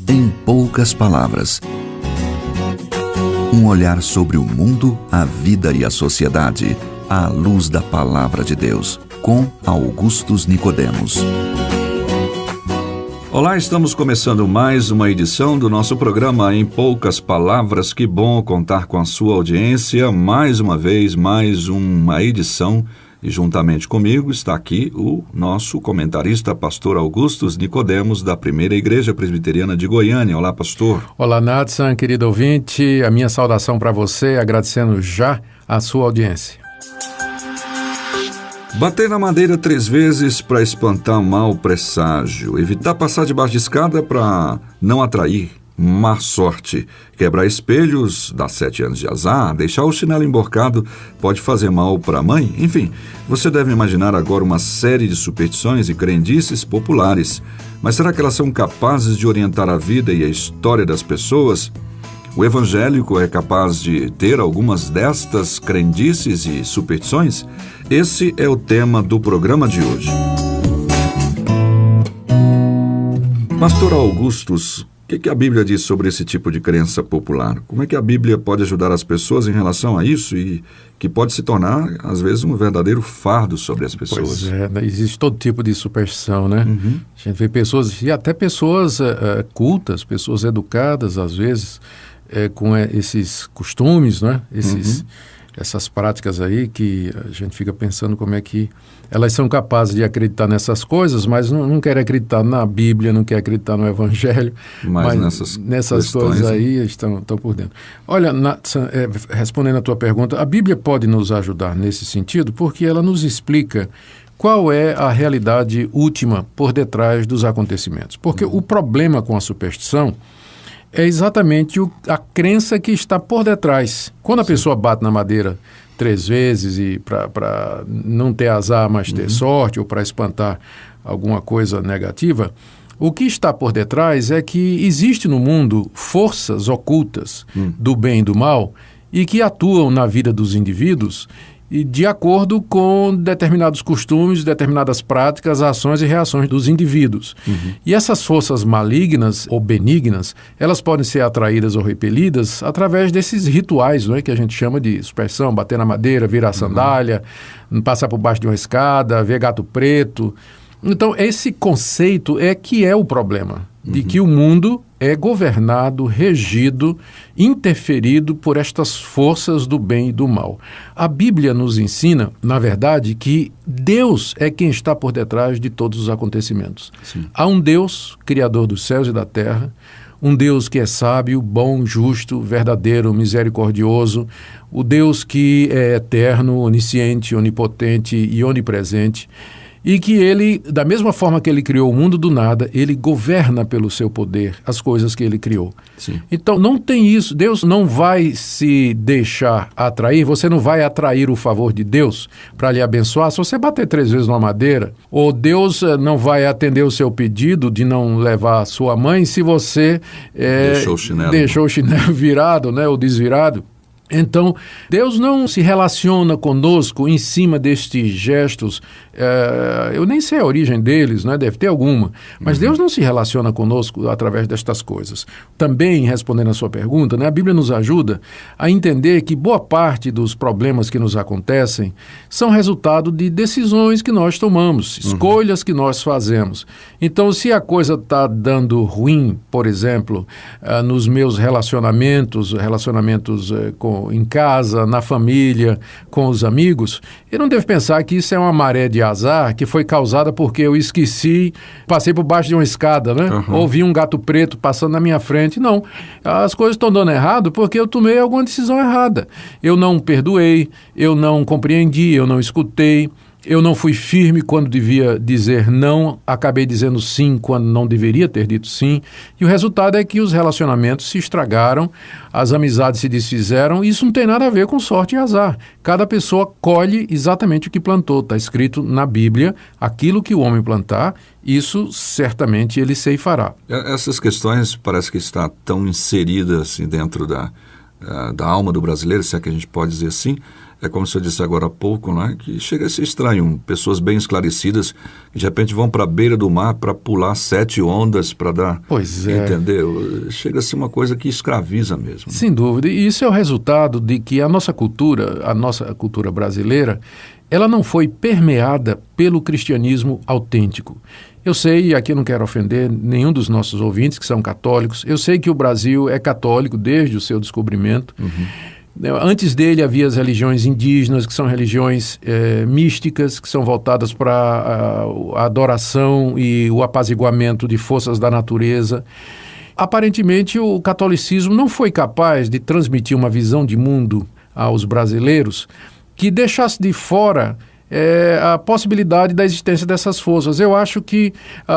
Em poucas palavras. Um olhar sobre o mundo, a vida e a sociedade, à luz da Palavra de Deus, com Augustus Nicodemos. Olá, estamos começando mais uma edição do nosso programa Em Poucas Palavras. Que bom contar com a sua audiência. Mais uma vez, mais uma edição. E juntamente comigo está aqui o nosso comentarista, pastor Augustus Nicodemos, da Primeira Igreja Presbiteriana de Goiânia. Olá, pastor. Olá, Natsan, querido ouvinte. A minha saudação para você, agradecendo já a sua audiência. Bater na madeira 3 vezes para espantar mau presságio. Evitar passar debaixo de escada para não atrair má sorte. Quebrar espelhos dá 7 anos de azar. Deixar o chinelo emborcado pode fazer mal para a mãe. Enfim, você deve imaginar agora uma série de superstições e crendices populares. Mas será que elas são capazes de orientar a vida e a história das pessoas? O evangélico é capaz de ter algumas destas crendices e superstições? Esse é o tema do programa de hoje. Pastor Augustus, o que a Bíblia diz sobre esse tipo de crença popular? Como é que a Bíblia pode ajudar as pessoas em relação a isso e que pode se tornar, às vezes, um verdadeiro fardo sobre as pessoas? Pois é, existe todo tipo de superstição, né? Uhum. A gente vê pessoas, e até pessoas cultas, pessoas educadas, às vezes, com esses costumes, né? Essas práticas aí que a gente fica pensando como é que elas são capazes de acreditar nessas coisas, mas não querem acreditar na Bíblia, não querem acreditar no Evangelho, mas nessas coisas aí estão por dentro. Olha, respondendo a tua pergunta, a Bíblia pode nos ajudar nesse sentido porque ela nos explica qual é a realidade última por detrás dos acontecimentos. Porque o problema com a superstição é exatamente a crença que está por detrás. Quando a pessoa bate na madeira 3 vezes e para não ter azar, mas ter sorte, ou para espantar alguma coisa negativa, o que está por detrás é que existe no mundo forças ocultas do bem e do mal e que atuam na vida dos indivíduos e de acordo com determinados costumes, determinadas práticas, ações e reações dos indivíduos. E essas forças malignas ou benignas, elas podem ser atraídas ou repelidas através desses rituais, não é, que a gente chama de superstição, bater na madeira, virar sandália, passar por baixo de uma escada, ver gato preto. Então, esse conceito é que é o problema, de que o mundo é governado, regido, interferido por estas forças do bem e do mal. A Bíblia nos ensina, na verdade, que Deus é quem está por detrás de todos os acontecimentos. Sim. Há um Deus, criador dos céus e da terra, um Deus que é sábio, bom, justo, verdadeiro, misericordioso, o Deus que é eterno, onisciente, onipotente e onipresente, e que ele, da mesma forma que ele criou o mundo do nada, ele governa pelo seu poder as coisas que ele criou. Sim. Então, não tem isso. Deus não vai se deixar atrair, você não vai atrair o favor de Deus para lhe abençoar se você bater 3 vezes numa madeira, ou Deus não vai atender o seu pedido de não levar a sua mãe se você deixou o chinelo virado, né, ou desvirado. Então, Deus não se relaciona conosco em cima destes gestos, eu nem sei a origem deles, né? Deve ter alguma, mas Deus não se relaciona conosco através destas coisas. Também, respondendo a sua pergunta, né, a Bíblia nos ajuda a entender que boa parte dos problemas que nos acontecem são resultado de decisões que nós tomamos, escolhas que nós fazemos. Então, se a coisa está dando ruim, por exemplo, nos meus relacionamentos em casa, na família, com os amigos, eu não devo pensar que isso é uma maré de azar que foi causada porque eu esqueci, passei por baixo de uma escada, né? Ou vi um gato preto passando na minha frente. Não, as coisas estão dando errado porque eu tomei alguma decisão errada. Eu não perdoei, eu não compreendi, eu não escutei, eu não fui firme quando devia dizer não, acabei dizendo sim quando não deveria ter dito sim, e o resultado é que os relacionamentos se estragaram, as amizades se desfizeram, e isso não tem nada a ver com sorte e azar. Cada pessoa colhe exatamente o que plantou, está escrito na Bíblia, aquilo que o homem plantar, isso certamente ele ceifará. Essas questões parece que está tão inseridas assim, dentro da alma do brasileiro, se é que a gente pode dizer assim, É como você disse agora há pouco, né? Que chega a ser estranho. Pessoas bem esclarecidas que de repente vão para a beira do mar para pular 7 ondas para dar... Pois é. Entendeu? Chega a ser uma coisa que escraviza mesmo. Sem dúvida. E isso é o resultado de que a nossa cultura brasileira, ela não foi permeada pelo cristianismo autêntico. Eu sei, e aqui eu não quero ofender nenhum dos nossos ouvintes que são católicos, eu sei que o Brasil é católico desde o seu descobrimento. Antes dele havia as religiões indígenas, que são religiões místicas, que são voltadas para a adoração e o apaziguamento de forças da natureza. Aparentemente, o catolicismo não foi capaz de transmitir uma visão de mundo aos brasileiros que deixasse de fora a possibilidade da existência dessas forças. Eu acho que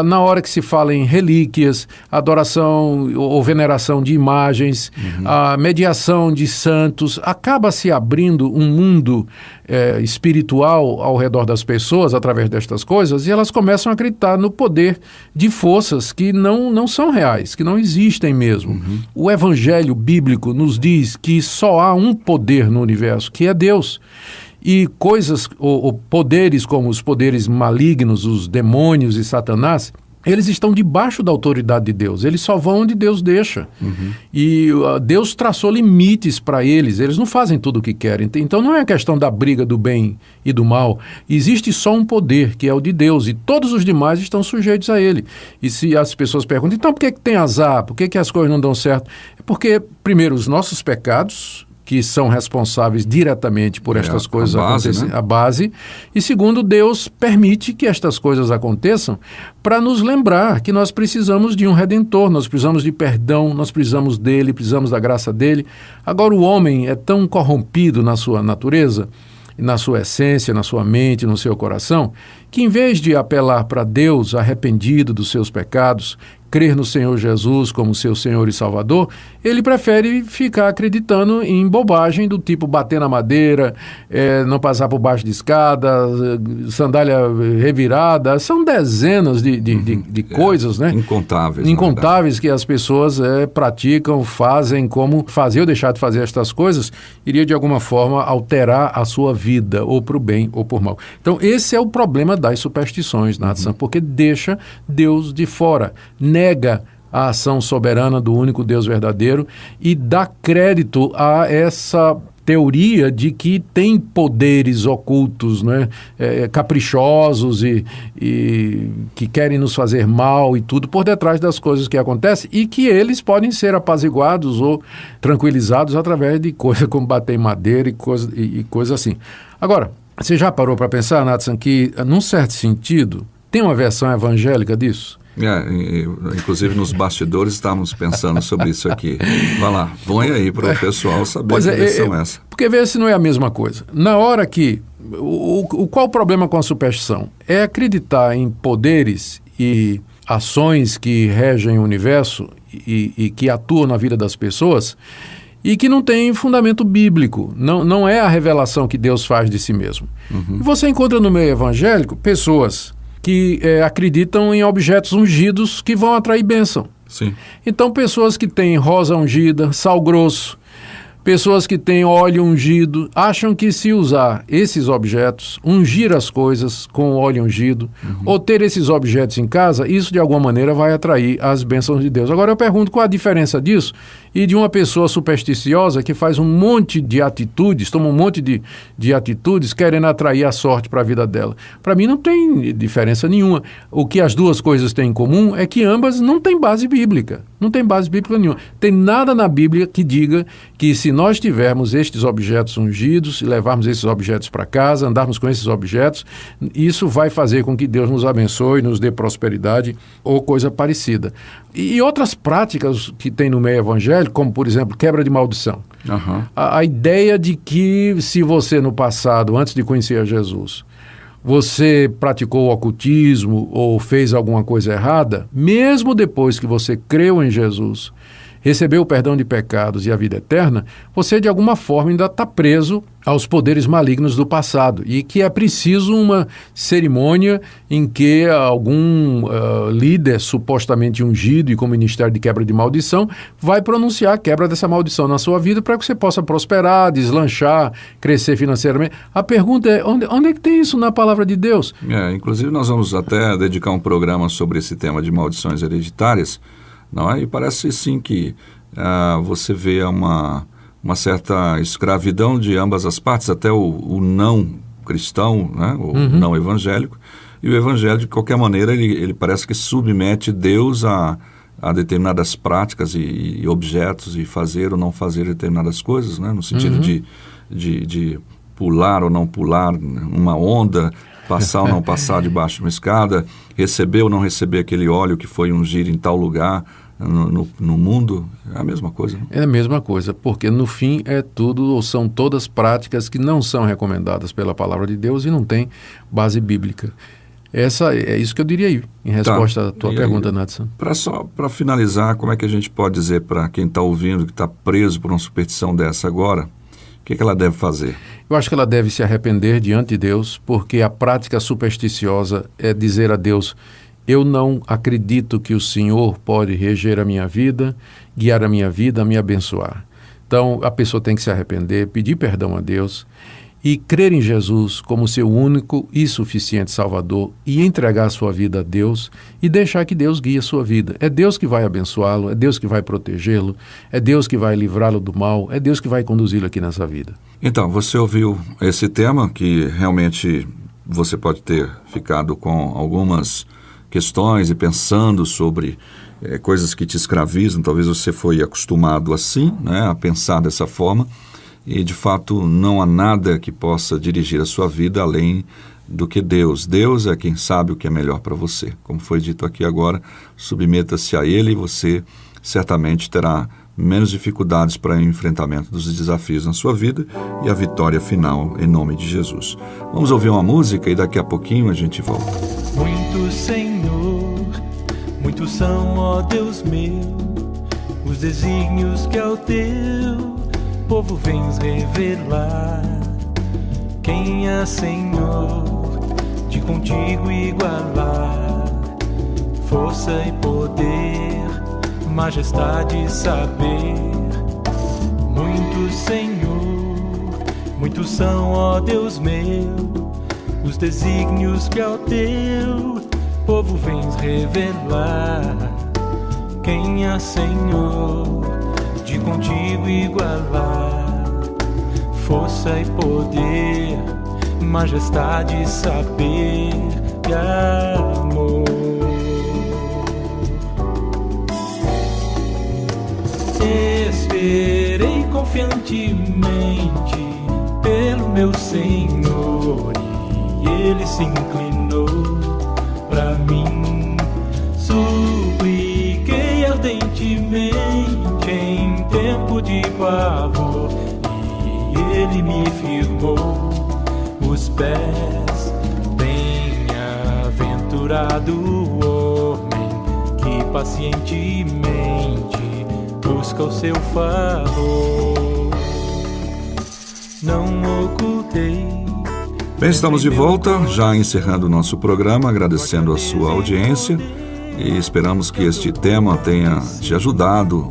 na hora que se fala em relíquias, adoração ou veneração de imagens, a mediação de santos, acaba se abrindo um mundo espiritual ao redor das pessoas através destas coisas, e elas começam a acreditar no poder de forças que não são reais, que não existem mesmo. O evangelho bíblico nos diz que só há um poder no universo, que é Deus. E coisas, ou poderes como os poderes malignos, os demônios e Satanás, eles estão debaixo da autoridade de Deus. Eles só vão onde Deus deixa. E Deus traçou limites para eles não fazem tudo o que querem. Então não é a questão da briga do bem e do mal. Existe só um poder, que é o de Deus, e todos os demais estão sujeitos a ele. E se as pessoas perguntam, então por que tem azar? Por que as coisas não dão certo? É porque, primeiro, os nossos pecados, que são responsáveis diretamente por estas coisas acontecerem, né? A base. E segundo, Deus permite que estas coisas aconteçam para nos lembrar que nós precisamos de um Redentor, nós precisamos de perdão, nós precisamos dele, precisamos da graça dele. Agora, o homem é tão corrompido na sua natureza, na sua essência, na sua mente, no seu coração, que em vez de apelar para Deus arrependido dos seus pecados, crer no Senhor Jesus como seu Senhor e Salvador, ele prefere ficar acreditando em bobagem do tipo bater na madeira, não passar por baixo de escada, sandália revirada. São dezenas de coisas, né? Incontáveis que as pessoas praticam, fazem, como fazer ou deixar de fazer estas coisas, iria de alguma forma alterar a sua vida, ou para o bem ou por mal. Então esse é o problema das superstições, Nathan, porque deixa Deus de fora, nega a ação soberana do único Deus verdadeiro e dá crédito a essa teoria de que tem poderes ocultos, né? Caprichosos e que querem nos fazer mal e tudo por detrás das coisas que acontecem, e que eles podem ser apaziguados ou tranquilizados através de coisas como bater em madeira e coisa assim. Agora, você já parou para pensar, Nathan, que num certo sentido tem uma versão evangélica disso? Inclusive nos bastidores estávamos pensando sobre isso aqui. Vai lá, põe aí para o pessoal saber que versão é essa. Porque vê se não é a mesma coisa. Na hora que... Qual o problema com a superstição? É acreditar em poderes e ações que regem o universo e que atuam na vida das pessoas e que não tem fundamento bíblico. Não é a revelação que Deus faz de si mesmo. E você encontra no meio evangélico pessoas que acreditam em objetos ungidos que vão atrair bênção. Sim. Então, pessoas que têm rosa ungida, sal grosso, pessoas que têm óleo ungido, acham que se usar esses objetos, ungir as coisas com óleo ungido, ou ter esses objetos em casa, isso de alguma maneira vai atrair as bênçãos de Deus. Agora eu pergunto, qual a diferença disso e de uma pessoa supersticiosa que faz um monte de atitudes, toma um monte de atitudes querendo atrair a sorte para a vida dela? Para mim não tem diferença nenhuma. O que as duas coisas têm em comum é que ambas não têm base bíblica. Não tem base bíblica nenhuma. Tem nada na Bíblia que diga que se nós tivermos estes objetos ungidos, levarmos esses objetos para casa, andarmos com esses objetos, isso vai fazer com que Deus nos abençoe, nos dê prosperidade ou coisa parecida. E outras práticas que tem no meio evangélico, como, por exemplo, quebra de maldição. A ideia de que se você no passado, antes de conhecer a Jesus, você praticou o ocultismo ou fez alguma coisa errada, mesmo depois que você creu em Jesus recebeu o perdão de pecados e a vida eterna, você de alguma forma ainda está preso aos poderes malignos do passado e que é preciso uma cerimônia em que algum líder supostamente ungido e com ministério de quebra de maldição vai pronunciar a quebra dessa maldição na sua vida para que você possa prosperar, deslanchar, crescer financeiramente. A pergunta é, onde é que tem isso na palavra de Deus? Inclusive nós vamos até dedicar um programa sobre esse tema de maldições hereditárias, não é? E parece sim que você vê uma certa escravidão de ambas as partes, até o não cristão, né? O não evangélico, e o evangélico, de qualquer maneira, ele parece que submete Deus a determinadas práticas e objetos, e fazer ou não fazer determinadas coisas, né? No sentido de pular ou não pular uma onda, passar ou não passar debaixo de uma escada, receber ou não receber aquele óleo que foi ungir em tal lugar no mundo. É a mesma coisa, né? É a mesma coisa, porque no fim é tudo, ou são todas práticas que não são recomendadas pela palavra de Deus e não tem base bíblica. É isso que eu diria aí, em resposta à tua pergunta, Nadson. Para finalizar, como é que a gente pode dizer para quem está ouvindo, que está preso por uma superstição dessa agora, o que ela deve fazer? Eu acho que ela deve se arrepender diante de Deus, porque a prática supersticiosa é dizer a Deus: eu não acredito que o Senhor pode reger a minha vida, guiar a minha vida, me abençoar. Então, a pessoa tem que se arrepender, pedir perdão a Deus e crer em Jesus como seu único e suficiente Salvador e entregar a sua vida a Deus e deixar que Deus guie a sua vida. É Deus que vai abençoá-lo, é Deus que vai protegê-lo, é Deus que vai livrá-lo do mal, é Deus que vai conduzi-lo aqui nessa vida. Então, você ouviu esse tema que realmente você pode ter ficado com algumas questões e pensando sobre coisas que te escravizam. Talvez você foi acostumado assim, né, a pensar dessa forma. E, de fato, não há nada que possa dirigir a sua vida além do que Deus. Deus é quem sabe o que é melhor para você. Como foi dito aqui agora, submeta-se a Ele e você certamente terá menos dificuldades para o enfrentamento dos desafios na sua vida e a vitória final em nome de Jesus. Vamos ouvir uma música e daqui a pouquinho a gente volta. Muito, Senhor, muitos são, ó Deus meu, os desígnios que ao teu povo vens revelar. Quem é, Senhor, de contigo igualar? Força e poder, majestade e saber. Muitos, Senhor, muitos são, ó Deus meu, os desígnios que ao teu povo vens revelar. Quem é, Senhor, de contigo igualar? Força e poder, majestade e saber e amor. Esperei confiantemente pelo meu Senhor e Ele se inclinou para mim. Supliquei ardentemente em tempo de pavor e Ele me firmou os pés. Bem-aventurado o homem que pacientemente busca o seu favor. Não ocultei. Bem, estamos de volta, já encerrando o nosso programa, agradecendo a sua audiência e esperamos que este tema tenha te ajudado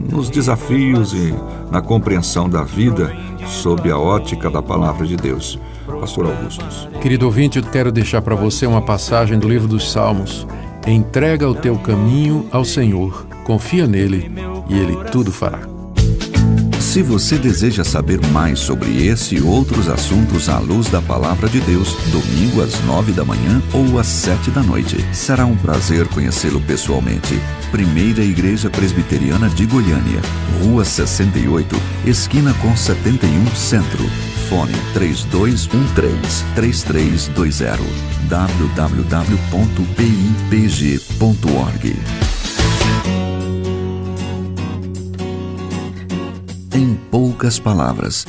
nos desafios e na compreensão da vida sob a ótica da Palavra de Deus. Pastor Augustus. Querido ouvinte, eu quero deixar para você uma passagem do livro dos Salmos. Entrega o teu caminho ao Senhor, confia nele e Ele tudo fará. Se você deseja saber mais sobre esse e outros assuntos à luz da Palavra de Deus, domingo às 9 da manhã ou às 7 da noite, será um prazer conhecê-lo pessoalmente. Primeira Igreja Presbiteriana de Goiânia, Rua 68, esquina com 71 Centro. Fone 3213-3320 www.pipg.org. Em poucas palavras,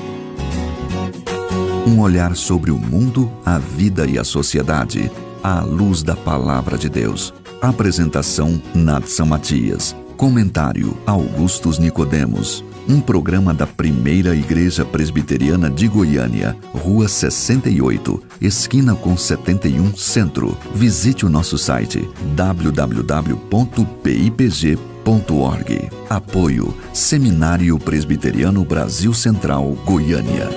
um olhar sobre o mundo, a vida e a sociedade, à luz da Palavra de Deus. Apresentação Nadson Matias. Comentário Augustus Nicodemos. Um programa da Primeira Igreja Presbiteriana de Goiânia, Rua 68, esquina com 71 Centro. Visite o nosso site www.pipg.org. Apoio Seminário Presbiteriano Brasil Central, Goiânia.